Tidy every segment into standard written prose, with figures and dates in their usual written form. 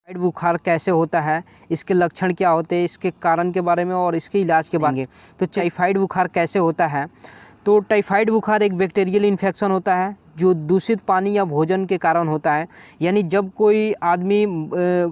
Typhoid बुखार कैसे होता है, इसके लक्षण क्या होते हैं, इसके कारण के बारे में और इसके इलाज के बारे में। तो टाइफाइड बुखार कैसे होता है? तो टाइफाइड बुखार एक बैक्टीरियल इन्फेक्शन होता है जो दूषित पानी या भोजन के कारण होता है। यानी जब कोई आदमी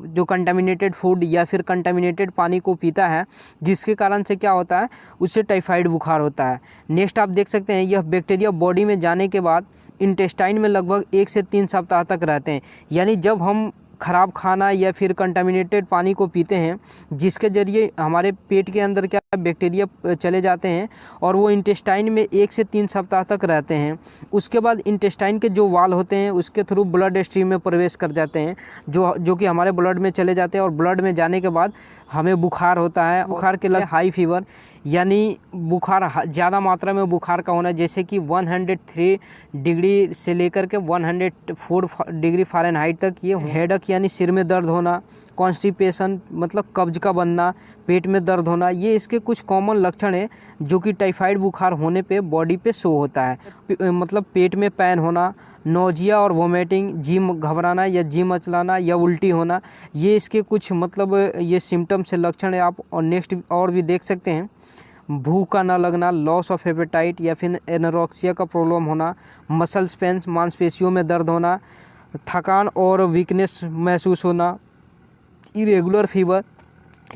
जो कंटामिनेटेड फूड या फिर कंटामिनेटेड पानी को पीता है, जिसके कारण से क्या होता है, उससे टाइफाइड बुखार होता है। नेक्स्ट आप देख सकते हैं, यह बैक्टीरिया बॉडी में जाने के बाद इंटेस्टाइन में लगभग 1 से 3 सप्ताह तक रहते हैं। यानी जब हम ख़राब खाना या फिर कंटामिनेटेड पानी को पीते हैं, जिसके ज़रिए हमारे पेट के अंदर क्या बैक्टीरिया चले जाते हैं और वो इंटेस्टाइन में 1 से 3 सप्ताह तक रहते हैं। उसके बाद इंटेस्टाइन के जो वाल होते हैं उसके थ्रू ब्लड स्ट्रीम में प्रवेश कर जाते हैं, जो कि हमारे ब्लड में चले जाते हैं और ब्लड में जाने के बाद हमें बुखार होता है। बुखार के लिए हाई फीवर, यानी बुखार ज़्यादा मात्रा में बुखार का होना, जैसे कि 103 डिग्री से लेकर के 104 डिग्री फ़ारेनहाइट तक। ये हेडेक यानी सिर में दर्द होना, कॉन्स्टिपेशन मतलब कब्ज का बनना, पेट में दर्द होना, ये इसके कुछ कॉमन लक्षण हैं जो कि टाइफाइड बुखार होने पे बॉडी पे शो होता है। मतलब पेट में पेन होना, नोजिया और वोमिटिंग, जी घबराना या जी मचलाना या उल्टी होना, ये इसके कुछ मतलब ये सिम्टम्स से लक्षण है आप। और नेक्स्ट और भी देख सकते हैं, भूख का ना लगना, लॉस ऑफ एपेटाइट या फिर एनोरेक्सिया का प्रॉब्लम होना, मसल्स पेन्स मांसपेशियों में दर्द होना, थकान और वीकनेस महसूस होना, इरेगुलर फीवर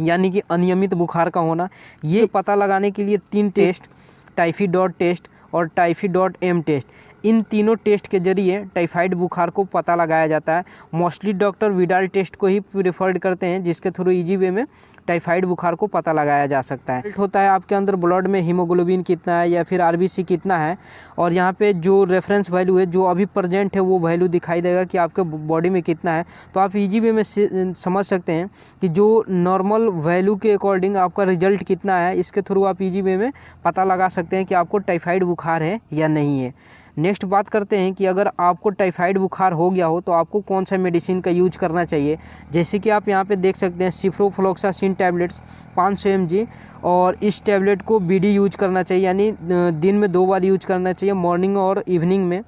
यानी कि अनियमित बुखार का होना। ये पता लगाने के लिए 3 टेस्ट, टाइफी टेस्ट और टाइफी टेस्ट, इन तीनों टेस्ट के जरिए टाइफाइड बुखार को पता लगाया जाता है। मोस्टली डॉक्टर विडाल टेस्ट को ही प्रेफर्ड करते हैं, जिसके थ्रू इजी वे में टाइफाइड बुखार को पता लगाया जा सकता है। होता है आपके अंदर ब्लड में हीमोग्लोबिन कितना है या फिर आरबीसी कितना है, और यहाँ पे जो रेफरेंस वैल्यू है, जो अभी प्रेजेंट है, वो वैल्यू दिखाई देगा कि आपके बॉडी में कितना है। तो आप इजी वे में समझ सकते हैं कि जो नॉर्मल वैल्यू के अकॉर्डिंग आपका रिजल्ट कितना है, इसके थ्रू आप इजी वे में पता लगा सकते हैं कि आपको टाइफाइड बुखार है या नहीं है। नेक्स्ट बात करते हैं कि अगर आपको टाइफाइड बुखार हो गया हो तो आपको कौन सा मेडिसिन का यूज करना चाहिए। जैसे कि आप यहाँ पे देख सकते हैं, सिप्रोफ्लोक्सासिन टैबलेट्स 500 mg, और इस टैबलेट को बीडी यूज करना चाहिए, यानी दिन में 2 बार यूज करना चाहिए, मॉर्निंग और इवनिंग में।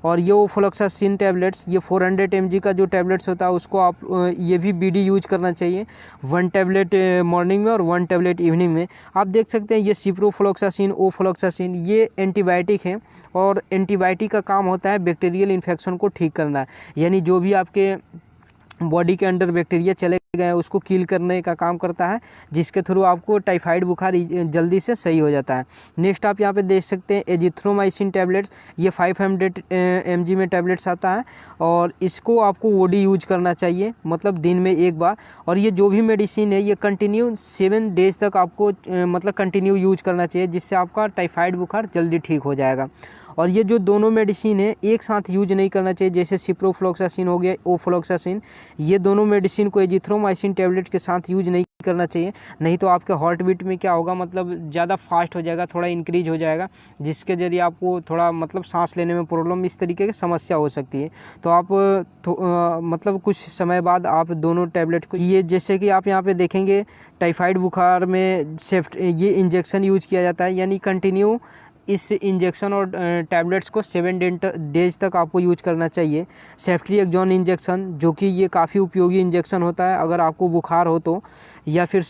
और ये ओफ्लोक्सासिन टैबलेट्स, ये 400 mg का जो टैबलेट्स होता है उसको आप ये भी बीडी यूज करना चाहिए, 1 टैबलेट मॉर्निंग में और 1 टैबलेट इवनिंग में। आप देख सकते हैं ये सिप्रोफ्लोक्सासिन, ओफ्लोक्सासिन, ये एंटीबायोटिक है और एंटीबायोटिक का काम होता है बैक्टीरियल इन्फेक्शन को ठीक करना, यानी जो भी आपके बॉडी के अंदर बैक्टीरिया चले गए हैं उसको किल करने का काम करता है, जिसके थ्रू आपको टाइफाइड बुखार जल्दी से सही हो जाता है। नेक्स्ट आप यहाँ पे देख सकते हैं एजिथ्रोमाइसिन टैबलेट्स, ये 500 mg में टैबलेट्स आता है और इसको आपको ओडी यूज करना चाहिए, मतलब दिन में 1 बार। और ये जो भी मेडिसिन है ये कंटिन्यू 7 डेज तक आपको मतलब कंटिन्यू यूज करना चाहिए, जिससे आपका टाइफाइड बुखार जल्दी ठीक हो जाएगा। और ये जो दोनों मेडिसिन है एक साथ यूज नहीं करना चाहिए, जैसे सिप्रोफ्लोक्सासिन हो गया, ओफ्लोक्सासिन, ये दोनों मेडिसिन को एजिथ्रोमाइसिन टैबलेट के साथ यूज नहीं करना चाहिए। नहीं तो आपके हार्ट बीट में क्या होगा, मतलब ज़्यादा फास्ट हो जाएगा, थोड़ा इंक्रीज हो जाएगा, जिसके जरिए आपको थोड़ा मतलब सांस लेने में प्रॉब्लम, इस तरीके की समस्या हो सकती है। तो आप मतलब कुछ समय बाद आप दोनों टैबलेट को ये, जैसे कि आप यहाँ पे देखेंगे टाइफाइड बुखार में ये इंजेक्शन यूज किया जाता है, यानी कंटिन्यू इस इंजेक्शन और टैबलेट्स को 7 डेज तक आपको यूज करना चाहिए। सेफ्ट्रिएक्सोन इंजेक्शन, जो कि ये काफ़ी उपयोगी इंजेक्शन होता है अगर आपको बुखार हो तो, या फिर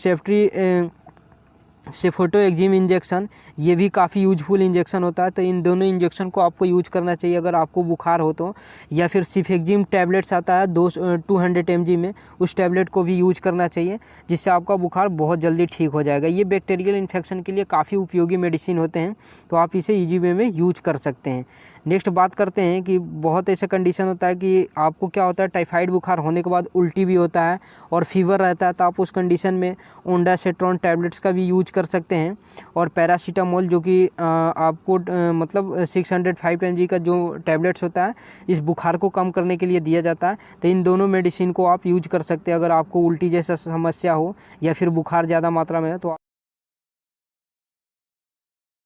सेफोटोएक्जिम इंजेक्शन, ये भी काफ़ी यूजफुल इंजेक्शन होता है। तो इन दोनों इंजेक्शन को आपको यूज करना चाहिए अगर आपको बुखार हो तो। या फिर सिफेक्जिम टैबलेट्स आता है 200 mg में, उस टैबलेट को भी यूज करना चाहिए, जिससे आपका बुखार बहुत जल्दी ठीक हो जाएगा। ये बैक्टीरियल इन्फेक्शन के लिए काफ़ी उपयोगी मेडिसिन होते हैं, तो आप इसे ईजी वे में यूज कर सकते हैं। नेक्स्ट बात करते हैं कि बहुत ऐसा कंडीशन होता है कि आपको क्या होता है, टाइफाइड बुखार होने के बाद उल्टी भी होता है और फीवर रहता है, तो आप उस कंडीशन में ओंडासेट्रॉन टैबलेट्स का भी यूज कर सकते हैं। और पैरासीटामोल, जो कि आपको मतलब 605 mg का जो टैबलेट्स होता है, इस बुखार को कम करने के लिए दिया जाता है। तो इन दोनों मेडिसिन को आप यूज कर सकते हैं अगर आपको उल्टी जैसा समस्या हो या फिर बुखार ज़्यादा मात्रा में है तो